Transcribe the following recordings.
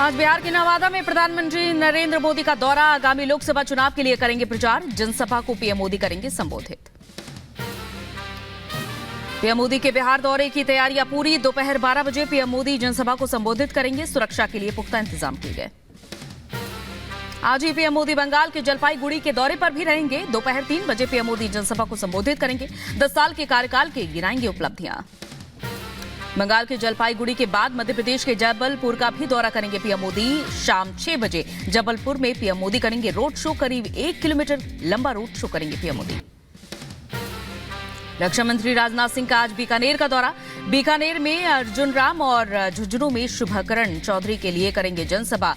आज बिहार के नवादा में प्रधानमंत्री नरेंद्र मोदी का दौरा। आगामी लोकसभा चुनाव के लिए करेंगे प्रचार। जनसभा को पीएम मोदी करेंगे संबोधित। पीएम मोदी के बिहार दौरे की तैयारियां पूरी। दोपहर 12 बजे पीएम मोदी जनसभा को संबोधित करेंगे। सुरक्षा के लिए पुख्ता इंतजाम किए गए। आज ही पीएम मोदी बंगाल के जलपाईगुड़ी के दौरे पर भी रहेंगे। दोपहर 3 बजे पीएम मोदी जनसभा को संबोधित करेंगे। 10 साल के कार्यकाल के गिनाएंगे उपलब्धियां। बंगाल के जलपाईगुड़ी के बाद मध्य प्रदेश के जबलपुर का भी दौरा करेंगे पीएम मोदी। शाम 6 बजे जबलपुर में पीएम मोदी करेंगे रोड शो। करीब 1 किलोमीटर लंबा रोड शो करेंगे पीएम मोदी। रक्षा मंत्री राजनाथ सिंह का आज बीकानेर का दौरा। बीकानेर में अर्जुन राम और झुंझुनू में शुभकरण चौधरी के लिए करेंगे जनसभा।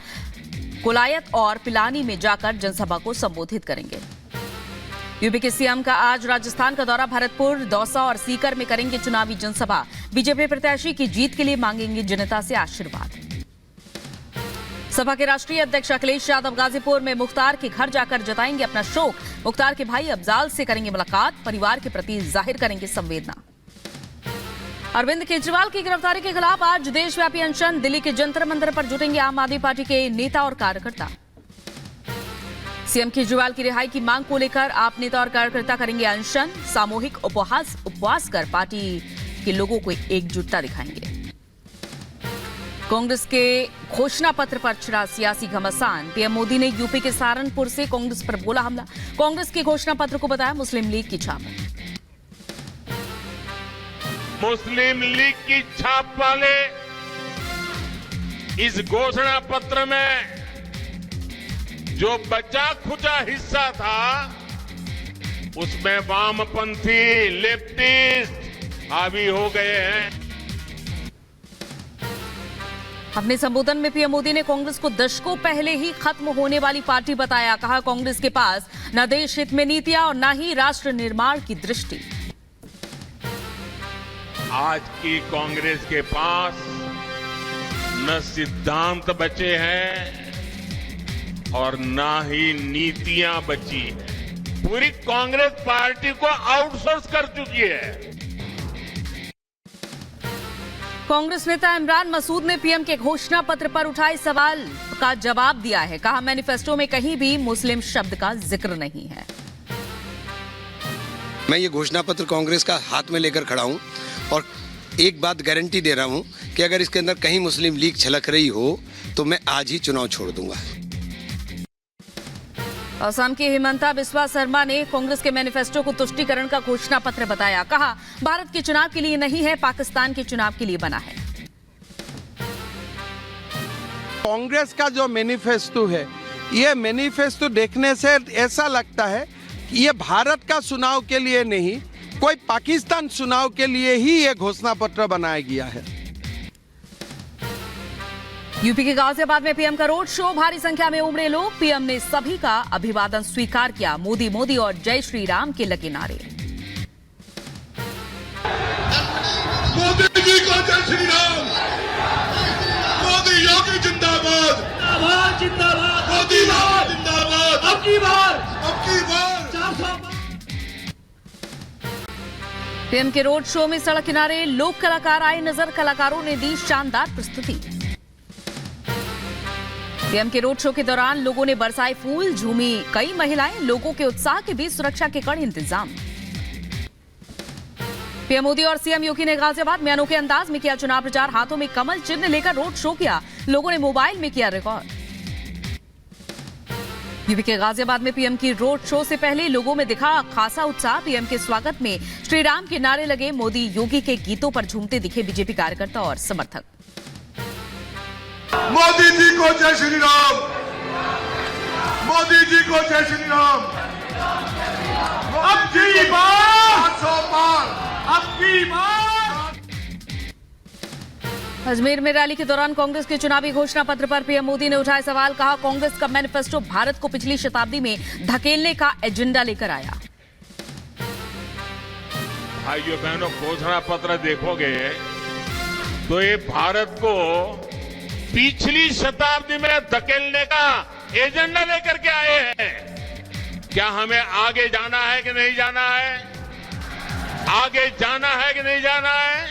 कोलायत और पिलानी में जाकर जनसभा को संबोधित करेंगे। यूपी के सीएम का आज राजस्थान का दौरा। भरतपुर, दौसा और सीकर में करेंगे चुनावी जनसभा। बीजेपी प्रत्याशी की जीत के लिए मांगेंगे जनता से आशीर्वाद। सपा के राष्ट्रीय अध्यक्ष अखिलेश यादव गाजीपुर में मुख्तार के घर जाकर जताएंगे अपना शोक। मुख्तार के भाई अफजाल से करेंगे मुलाकात। परिवार के प्रति जाहिर करेंगे संवेदना। अरविंद केजरीवाल की गिरफ्तारी के खिलाफ आज देशव्यापी अनशन। दिल्ली के जंतर मंतर पर जुटेंगे आम आदमी पार्टी के नेता और कार्यकर्ता। सीएम केजरीवाल की रिहाई की मांग को लेकर आप नेता और कार्यकर्ता करेंगे अनशन। सामूहिक उपवास कर पार्टी के लोगों को एकजुटता दिखाएंगे। कांग्रेस के घोषणा पत्र पर छिड़ा सियासी घमासान। पीएम मोदी ने यूपी के सहारनपुर से कांग्रेस पर बोला हमला। कांग्रेस के घोषणा पत्र को बताया मुस्लिम लीग की छाप। मुस्लिम लीग की छाप वाले इस घोषणा पत्र में जो बचा खुचा हिस्सा था उसमें वामपंथी लेफ्टिस्ट हावी हो गए हैं। अपने संबोधन में पीएम मोदी ने कांग्रेस को दशकों पहले ही खत्म होने वाली पार्टी बताया। कहा कांग्रेस के पास न देश हित में नीतियां और न ही राष्ट्र निर्माण की दृष्टि। आज की कांग्रेस के पास न सिद्धांत बचे हैं और ना ही नीतियां बची है। पूरी कांग्रेस पार्टी को आउटसोर्स कर चुकी है। कांग्रेस नेता इमरान मसूद ने पीएम के घोषणा पत्र पर उठाए सवाल का जवाब दिया है। कहा मैनिफेस्टो में कहीं भी मुस्लिम शब्द का जिक्र नहीं है। मैं ये घोषणा पत्र कांग्रेस का हाथ में लेकर खड़ा हूं और एक बात गारंटी दे रहा हूं कि अगर इसके अंदर कहीं मुस्लिम लीग छलक रही हो तो मैं आज ही चुनाव छोड़ दूंगा। असम के हिमंता बिस्वा शर्मा ने कांग्रेस के मैनिफेस्टो को तुष्टीकरण का घोषणा पत्र बताया। कहा भारत के चुनाव के लिए नहीं है, पाकिस्तान के चुनाव के लिए बना है। कांग्रेस का जो मैनिफेस्टो है, ये मैनिफेस्टो देखने से ऐसा लगता है कि ये भारत का चुनाव के लिए नहीं, कोई पाकिस्तान चुनाव के लिए ही ये घोषणा पत्र बनाया गया है। यूपी के गाजियाबाद में पीएम का रोड शो। भारी संख्या में उमड़े लोग। पीएम ने सभी का अभिवादन स्वीकार किया। मोदी मोदी और जय श्री राम के लगे नारे। मोदी जी को जय श्री राम। मोदी योगी जिंदाबाद जिंदाबाद। मोदी जिंदाबाद। अब की बार 400। पीएम के रोड शो में सड़क किनारे लोक कलाकार आए नजर। कलाकारों ने दी शानदार प्रस्तुति। पीएम के रोड शो के दौरान लोगों ने बरसाए फूल, झूमी कई महिलाएं। लोगों के उत्साह के बीच सुरक्षा के कड़े इंतजाम। पीएम मोदी और सीएम योगी ने गाजियाबाद में अनोखे अंदाज में किया चुनाव प्रचार। हाथों में कमल चिन्ह लेकर रोड शो किया। लोगों ने मोबाइल में किया रिकॉर्ड। यूपी के गाजियाबाद में पीएम की रोड शो से पहले लोगों में दिखा खासा उत्साह। पीएम के स्वागत में श्री राम के नारे लगे। मोदी योगी के गीतों पर झूमते दिखे बीजेपी कार्यकर्ता और समर्थक। मोदी जी को जय श्री राम। मोदी जी को जय श्री राम। अब की बार 400 पार। अब की बार। अजमेर में रैली के दौरान कांग्रेस के चुनावी घोषणा पत्र पर पीएम मोदी ने उठाए सवाल। कहा कांग्रेस का मैनिफेस्टो भारत को पिछली शताब्दी में धकेलने का एजेंडा लेकर आया। भाइयों बहनों, घोषणा पत्र देखोगे तो ये भारत को पिछली शताब्दी में धकेलने का एजेंडा लेकर के आए हैं। क्या हमें आगे जाना है कि नहीं जाना है? आगे जाना है कि नहीं जाना है?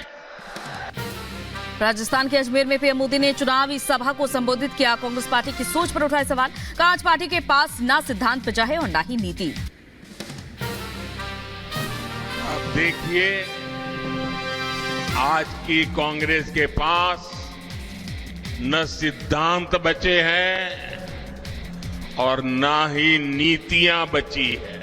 राजस्थान के अजमेर में पीएम मोदी ने चुनावी सभा को संबोधित किया। कांग्रेस पार्टी की सोच पर उठाए सवाल। कहा आज पार्टी के पास ना सिद्धांत बचा है और ना ही नीति। अब देखिए, आज की कांग्रेस के पास न सिद्धांत बचे हैं और ना ही नीतियां बची है।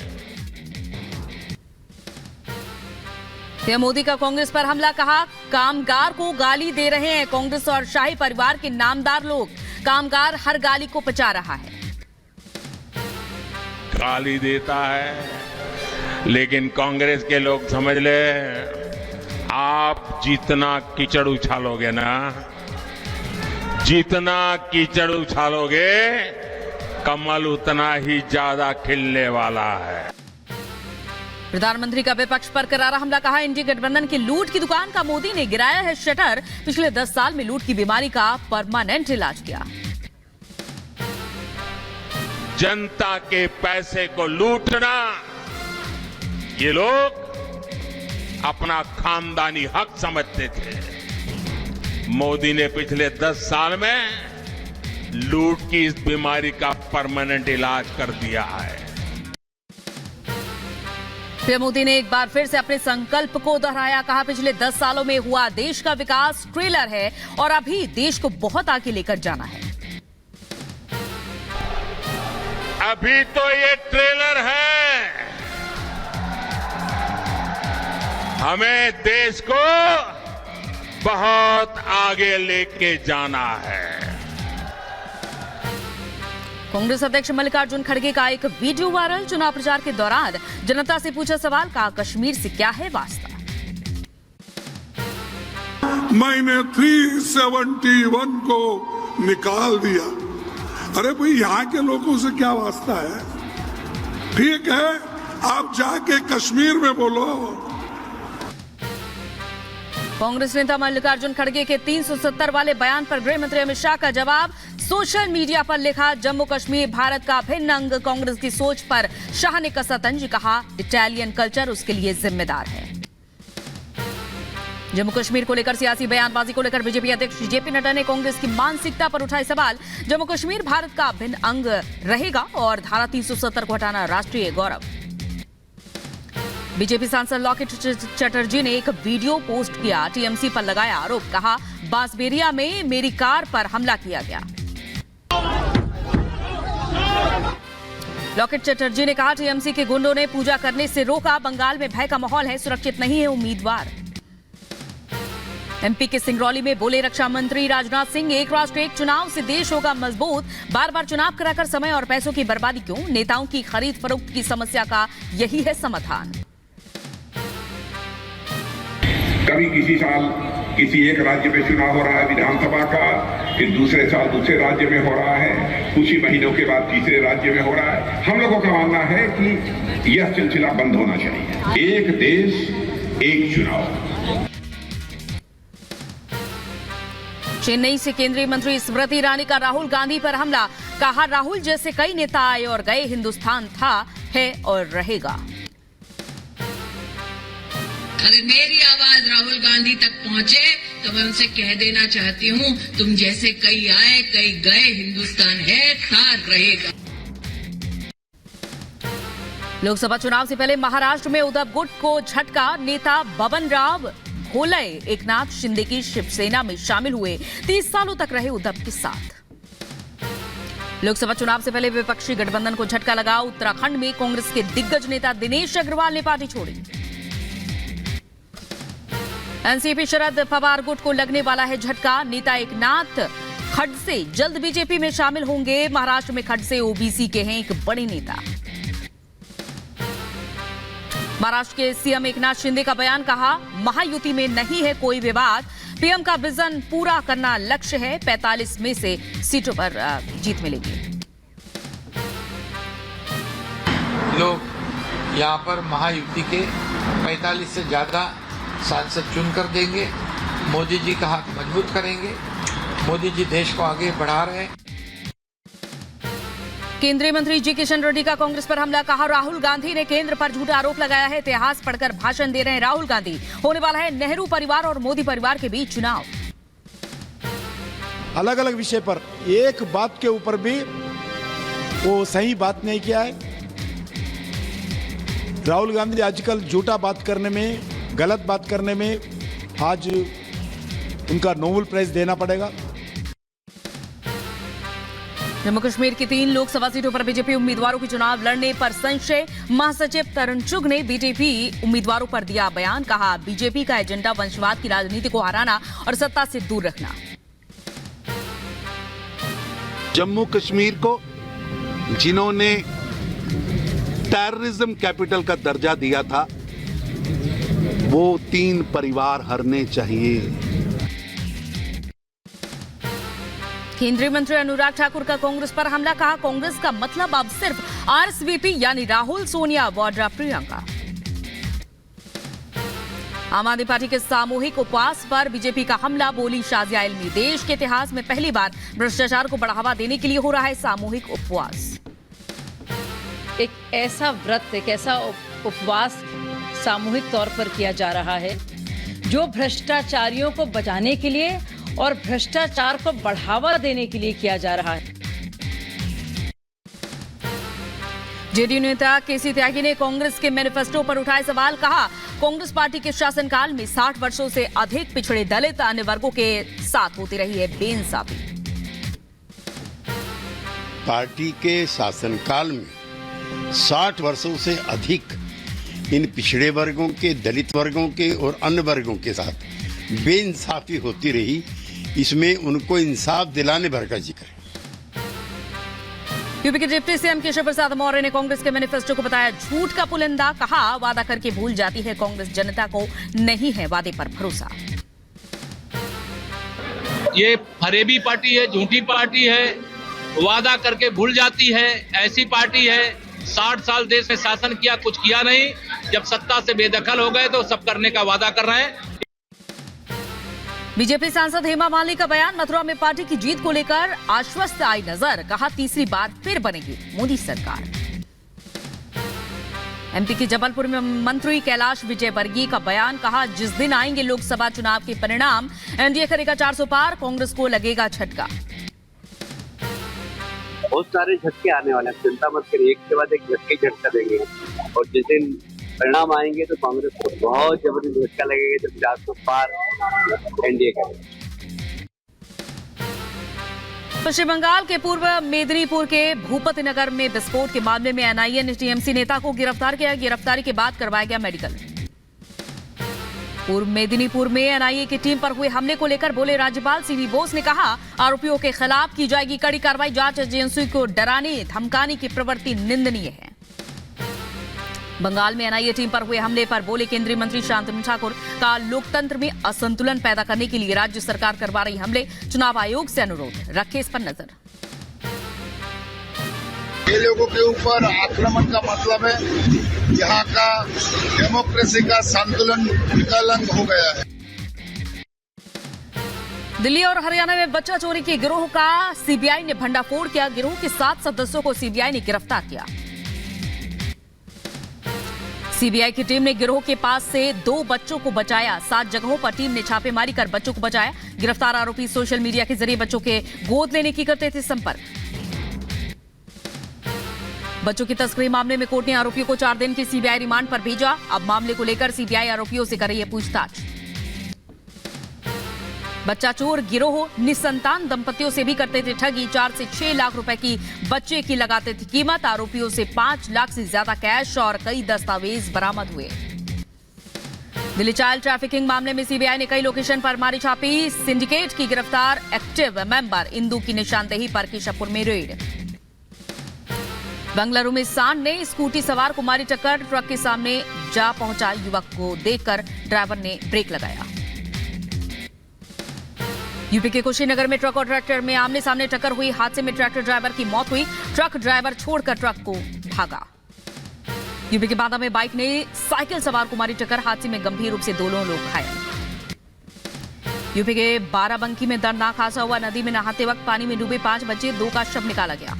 पीएम मोदी का कांग्रेस पर हमला। कहा कामगार को गाली दे रहे हैं कांग्रेस और शाही परिवार के नामदार लोग। कामगार हर गाली को पचा रहा है। गाली देता है, लेकिन कांग्रेस के लोग समझ ले, आप जितना कीचड़ उछालोगे ना, जितना कीचड़ उछालोगे, कमल उतना ही ज्यादा खिलने वाला है। प्रधानमंत्री का विपक्ष पर करारा हमला। कहा इंडिया गठबंधन की लूट की दुकान का मोदी ने गिराया है शटर। पिछले 10 साल में लूट की बीमारी का परमानेंट इलाज किया। जनता के पैसे को लूटना ये लोग अपना खानदानी हक समझते थे। मोदी ने पिछले 10 साल में लूट की इस बीमारी का परमानेंट इलाज कर दिया है। पीएम मोदी ने एक बार फिर से अपने संकल्प को दोहराया। कहा पिछले 10 सालों में हुआ देश का विकास ट्रेलर है और अभी देश को बहुत आगे लेकर जाना है। अभी तो ये ट्रेलर है, हमें देश को बहुत आगे लेके जाना है। कांग्रेस अध्यक्ष मल्लिकार्जुन खड़गे का एक वीडियो वायरल। चुनाव प्रचार के दौरान जनता से पूछा सवाल। कहा कश्मीर से क्या है वास्ता। मैंने 371 को निकाल दिया। अरे भाई, यहाँ के लोगों से क्या वास्ता है? ठीक है, आप जाके कश्मीर में बोलो। कांग्रेस नेता मल्लिकार्जुन खड़गे के 370 वाले बयान पर गृह मंत्री अमित शाह का जवाब। सोशल मीडिया पर लिखा जम्मू कश्मीर भारत का अभिन्न अंग। कांग्रेस की सोच पर शाह ने कसा तंज। कहा इटालियन कल्चर उसके लिए जिम्मेदार है। जम्मू कश्मीर को लेकर सियासी बयानबाजी को लेकर बीजेपी अध्यक्ष जेपी नड्डा ने कांग्रेस की मानसिकता पर उठाए सवाल। जम्मू कश्मीर भारत का अभिन्न अंग रहेगा और धारा 370 को हटाना राष्ट्रीय गौरव। बीजेपी सांसद लॉकेट चटर्जी ने एक वीडियो पोस्ट किया। टीएमसी पर लगाया आरोप। कहा बांसबेरिया में मेरी कार पर हमला किया गया। लॉकेट चटर्जी ने कहा टीएमसी के गुंडों ने पूजा करने से रोका। बंगाल में भय का माहौल है, सुरक्षित नहीं है उम्मीदवार। एमपी के सिंगरौली में बोले रक्षा मंत्री राजनाथ सिंह। एक राष्ट्र एक चुनाव से देश होगा मजबूत। बार बार चुनाव कराकर समय और पैसों की बर्बादी क्यों? नेताओं की खरीद फरोख्त की समस्या का यही है समाधान। कभी किसी साल किसी एक राज्य में चुनाव हो रहा है विधानसभा का, फिर दूसरे साल दूसरे राज्य में हो रहा है, कुछ ही महीनों के बाद तीसरे राज्य में हो रहा है। हम लोगों का मानना है कि यह सिलसिला बंद होना चाहिए। एक देश एक चुनाव। चेन्नई से केंद्रीय मंत्री स्मृति ईरानी का राहुल गांधी पर हमला। कहा राहुल जैसे कई नेता आए और गए, हिंदुस्तान था, है और रहेगा। अगर मेरी आवाज राहुल गांधी तक पहुंचे तो मैं उनसे कह देना चाहती हूं, तुम जैसे कई आए कई गए, हिंदुस्तान है, था, रहेगा। लोकसभा चुनाव से पहले महाराष्ट्र में उद्धव गुट को झटका। नेता बबन राव घोलय एकनाथ शिंदे की शिवसेना में शामिल हुए। 30 सालों तक रहे उद्धव के साथ। लोकसभा चुनाव से पहले विपक्षी गठबंधन को झटका लगा। उत्तराखंड में कांग्रेस के दिग्गज नेता दिनेश अग्रवाल ने पार्टी छोड़ी। एनसीपी शरद पवार गुट को लगने वाला है झटका। नेता एकनाथ खडसे जल्द बीजेपी में शामिल होंगे। महाराष्ट्र में खडसे ओबीसी के हैं एक बड़े नेता। महाराष्ट्र के सीएम एकनाथ शिंदे का बयान। कहा महायुति में नहीं है कोई विवाद। पीएम का विजन पूरा करना लक्ष्य है। 45 में से सीटों पर जीत मिलेगी। लोग यहाँ पर महायुति के 45 से ज्यादा सांसद चुनकर देंगे। मोदी जी का हाथ मजबूत करेंगे। मोदी जी देश को आगे बढ़ा रहे हैं। केंद्रीय मंत्री जी किशन रेड्डी का कांग्रेस पर हमला। कहा राहुल गांधी ने केंद्र पर झूठा आरोप लगाया है। इतिहास पढ़कर भाषण दे रहे हैं राहुल गांधी। होने वाला है नेहरू परिवार और मोदी परिवार के बीच चुनाव। अलग अलग विषय पर एक बात के ऊपर भी वो सही बात नहीं किया है। राहुल गांधी आजकल झूठा बात करने में, गलत बात करने में आज उनका नोबेल प्राइज देना पड़ेगा। जम्मू कश्मीर की 3 लोकसभा सीटों पर बीजेपी उम्मीदवारों के चुनाव लड़ने पर संशय। महासचिव तरुण चुग ने बीजेपी उम्मीदवारों पर दिया बयान। कहा, बीजेपी का एजेंडा वंशवाद की राजनीति को हराना और सत्ता से दूर रखना। जम्मू कश्मीर को जिन्होंने टेररिज्म कैपिटल का दर्जा दिया था, वो 3 परिवार हरने चाहिए। केंद्रीय मंत्री अनुराग ठाकुर का कांग्रेस पर हमला। कहा, कांग्रेस का मतलब अब सिर्फ आरएसवीपी यानी राहुल, सोनिया, वाड्रा, प्रियंका। आम आदमी पार्टी के सामूहिक उपवास पर बीजेपी का हमला। बोली शाजिया इल्मी, देश के इतिहास में पहली बार भ्रष्टाचार को बढ़ावा देने के लिए हो रहा है सामूहिक उपवास। एक ऐसा व्रत, एक ऐसा उपवास सामूहिक तौर पर किया जा रहा है जो भ्रष्टाचारियों को बचाने के लिए और भ्रष्टाचार को बढ़ावा देने के लिए किया जा रहा है। जेडीयू नेता केसी त्यागी ने कांग्रेस के मैनिफेस्टो पर उठाए सवाल। कहा, कांग्रेस पार्टी के शासनकाल में 60 वर्षों से अधिक पिछड़े दलित अन्य वर्गों के साथ होती रही है बेइंसाफी। पार्टी के शासनकाल में 60 वर्षों से अधिक इन पिछड़े वर्गों के, दलित वर्गों के और अन्य वर्गों के साथ बेइंसाफी होती रही। इसमें उनको इंसाफ दिलाने भर का जिक्र है। यूपी के डिप्टी सीएम केशव प्रसाद मौर्य ने कांग्रेस के मैनिफेस्टो को बताया झूठ का पुलिंदा। कहा, वादा करके भूल जाती है कांग्रेस, जनता को नहीं है वादे पर भरोसा। ये फरेबी पार्टी है, झूठी पार्टी है, वादा करके भूल जाती है। ऐसी पार्टी है 60 साल देश में शासन किया, कुछ किया नहीं। जब सत्ता से बेदखल हो गए तो सब करने का वादा कर रहे हैं। बीजेपी सांसद हेमा मालिनी का बयान। मथुरा में पार्टी की जीत को लेकर आश्वस्त आई नजर। कहा, तीसरी बार फिर बनेगी मोदी सरकार। एमपी के जबलपुर में मंत्री कैलाश विजयवर्गीय का बयान। कहा, जिस दिन आएंगे लोकसभा चुनाव के परिणाम, एनडीए करेगा 400 पार, कांग्रेस को लगेगा झटका। बहुत सारे झटके आने वाले हैं, चिंता मत करिए, एक के बाद एक झटका देंगे। और जिस दिन परिणाम आएंगे तो कांग्रेस को बहुत जबरदस्त झटका लगेगा, जब 400 पार एनडीए करेगा। पश्चिम बंगाल के पूर्व मेदिनीपुर के भूपति नगर में विस्फोट के मामले में एनआईए ने टीएमसी नेता को गिरफ्तार किया। गिरफ्तारी के बाद करवाया गया मेडिकल। पूर्व मेदिनीपुर में एनआईए की टीम पर हुए हमले को लेकर बोले राज्यपाल सीवी बोस ने कहा, आरोपियों के खिलाफ की जाएगी कड़ी कार्रवाई। जांच एजेंसी को डराने धमकाने की प्रवृत्ति निंदनीय है। बंगाल में एनआईए टीम पर हुए हमले पर बोले केंद्रीय मंत्री शांतनु ठाकुर। का लोकतंत्र में असंतुलन पैदा करने के लिए राज्य सरकार करवा रही हमले। चुनाव आयोग से अनुरोध, रखे इस पर नजर। ये लोगों के ऊपर आक्रमण का मतलब है यहाँ का डेमोक्रेसी का संतुलन विकलन हो गया है। दिल्ली और हरियाणा में बच्चा चोरी के गिरोह का सीबीआई ने भंडाफोड़ किया। गिरोह के 7 सदस्यों को सीबीआई ने गिरफ्तार किया। सीबीआई की टीम ने गिरोह के पास से 2 बच्चों को बचाया। 7 जगहों पर टीम ने छापेमारी कर बच्चों को बचाया। गिरफ्तार आरोपी सोशल मीडिया के जरिए बच्चों के गोद लेने की करते थे संपर्क। बच्चों की तस्करी मामले में कोर्ट ने आरोपियों को 4 दिन की सीबीआई रिमांड पर भेजा। अब मामले को लेकर सीबीआई आरोपियों से कर रही है पूछताछ। बच्चा चोर गिरोह निसंतान दंपतियों से भी करते थे ठगी। 4 से 6 लाख रुपए की बच्चे की लगाते थे कीमत। आरोपियों से 5 लाख से ज्यादा कैश और कई दस्तावेज बरामद हुए। दिल्ली चाइल्ड ट्रैफिकिंग मामले में सीबीआई ने कई लोकेशन पर मारी छापी। सिंडिकेट की गिरफ्तार एक्टिव मेंबर इंदू की निशानदेही पर केशवपुर में रेड। बंगलुरु में सांड ने स्कूटी सवार को मारी टक्कर। ट्रक के सामने जा पहुंचा युवक को देखकर ड्राइवर ने ब्रेक लगाया। यूपी के कुशीनगर में ट्रक और ट्रैक्टर में आमने सामने टक्कर हुई। हादसे में ट्रैक्टर ड्राइवर की मौत हुई। ट्रक ड्राइवर छोड़कर ट्रक को भागा। यूपी के बांदा में बाइक ने साइकिल सवार को मारी टक्कर। हादसे में गंभीर रूप से 2 लोग घायल। यूपी के बाराबंकी में दर्दनाक हादसा हुआ। नदी में नहाते वक्त पानी में डूबे 5 बच्चे, 2 का शव निकाला गया।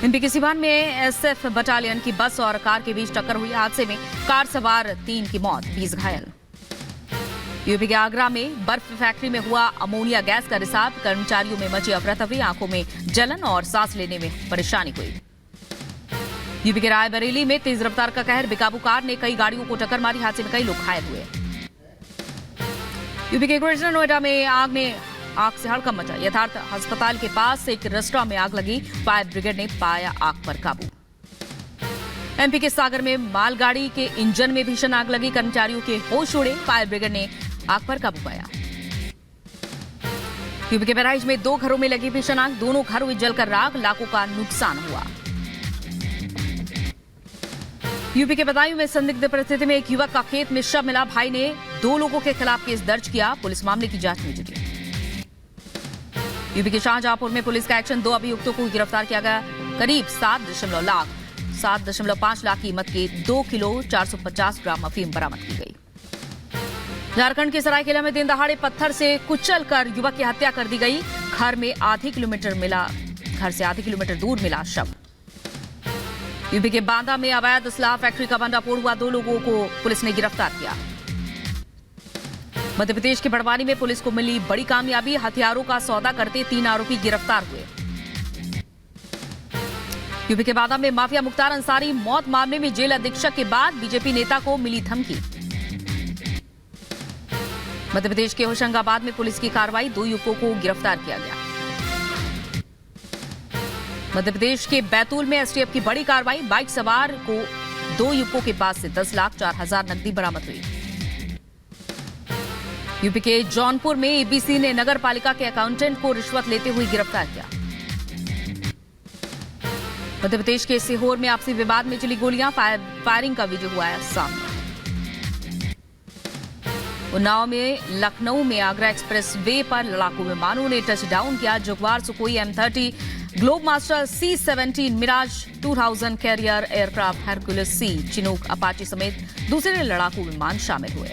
एमपी के सिवान में एसएफ बटालियन की बस और कार के बीच टक्कर हुई। हादसे में कार सवार 3 की मौत, 20 घायल। यूपी के आगरा में बर्फ फैक्ट्री में हुआ अमोनिया गैस का रिसाव, कर्मचारियों में मची अफरा-तफरी, आंखों में जलन और सांस लेने में परेशानी हुई। यूपी के रायबरेली में तेज रफ्तार का कहर, बेकाबू कार ने कई गाड़ियों को टक्कर मारी, हादसे में कई लोग घायल हुए। यूपी के ग्रेटर नोएडा में आग से हड़कंप मचा, यथार्थ अस्पताल के पास एक रेस्टोरेंट में आग लगी, फायर ब्रिगेड ने पाया आग पर काबू। एमपी के सागर में मालगाड़ी के इंजन में भीषण आग लगी, कर्मचारियों के होश उड़े, फायर ब्रिगेड ने आग पर काबू पाया। यूपी के बहराइच में 2 घरों में लगी भीषण आग, दोनों घरों में जलकर राख, लाखों का नुकसान हुआ। यूपी के बदायूं में संदिग्ध परिस्थिति में एक युवक का खेत में शव मिला, भाई ने 2 लोगों के खिलाफ केस दर्ज किया, पुलिस मामले की जांच में जुटी। यूपी के शाहजहांपुर में पुलिस का एक्शन, 2 अभियुक्तों को गिरफ्तार किया गया, करीब 7.5 लाख कीमत के 2 किलो 450 ग्राम अफीम बरामद की गई। झारखंड के सरायकेला में दिन दहाड़े पत्थर से कुचलकर युवक की हत्या कर दी गई, घर से आधे किलोमीटर दूर मिला शव। यूपी के बांदा में अवैध असलाह फैक्ट्री का भंडाफोड़ हुआ, 2 लोगों को पुलिस ने गिरफ्तार किया। मध्य प्रदेश के बड़वानी में पुलिस को मिली बड़ी कामयाबी, हथियारों का सौदा करते 3 आरोपी गिरफ्तार हुए। यूपी के बांदा में माफिया मुख्तार अंसारी मौत मामले में जेल अधीक्षक के बाद बीजेपी नेता को मिली धमकी। मध्य प्रदेश के होशंगाबाद में पुलिस की कार्रवाई, 2 युवकों को गिरफ्तार किया गया। मध्य प्रदेश के बैतूल में एसटीएफ की बड़ी कार्रवाई, बाइक सवार को 2 युवकों के पास से 10,04,000 नकदी बरामद हुई। यूपी के जौनपुर में एबीसी ने नगर पालिका के अकाउंटेंट को रिश्वत लेते हुए गिरफ्तार किया। मध्य प्रदेश के सीहोर में आपसी विवाद में चली गोलियां, फायरिंग का वीडियो हुआ है सामने। उन्नाव में लखनऊ में आगरा एक्सप्रेस वे पर लड़ाकू विमानों ने टच डाउन किया, Jaguar Sukhoi M30, Globemaster C-17, Mirage 2000 carrier aircraft, Hercules C, Chinook, Apache समेत दूसरे लड़ाकू विमान शामिल हुए।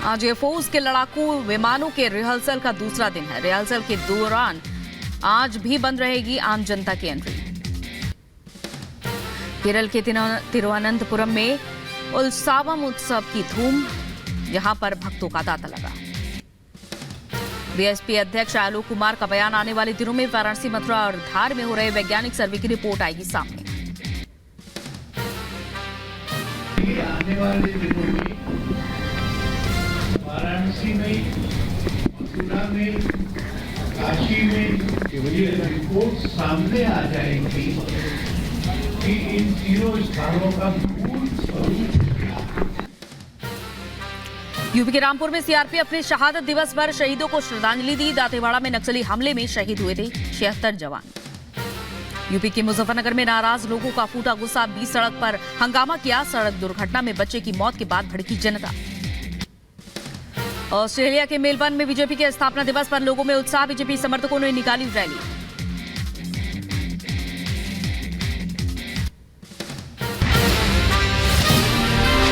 आज एयरफोर्स के लड़ाकू विमानों के रिहर्सल का दूसरा दिन है। रिहर्सल के दौरान आज भी बंद रहेगी आम जनता की एंट्री। केरल के तिरुवनंतपुरम में उल्सावम उत्सव की धूम, यहां पर भक्तों का तांता लगा। बीएसपी अध्यक्ष आलोक कुमार का बयान आने वाले दिनों में वाराणसी, मथुरा और धार में हो रहे वैज्ञानिक सर्वे की रिपोर्ट आएगी सामने। आने वाले दिनों में वाराणसी में, मथुरा में, काशी में ये रिपोर्ट सामने आ जाएंगी कि इन तीनों स्थानों का मूल स्वरूप क्या है। यूपी के रामपुर में सीआरपीएफ अपने शहादत दिवस पर शहीदों को श्रद्धांजलि दी। दांतेवाड़ा में नक्सली हमले में शहीद हुए थे 76 जवान। यूपी के मुजफ्फरनगर में नाराज लोगों का फूटा गुस्सा, 20 सड़क पर हंगामा किया। सड़क दुर्घटना में बच्चे की मौत के बाद भड़की जनता। ऑस्ट्रेलिया के मेलबर्न में बीजेपी के स्थापना दिवस पर लोगों में उत्साह, बीजेपी समर्थकों ने निकाली रैली।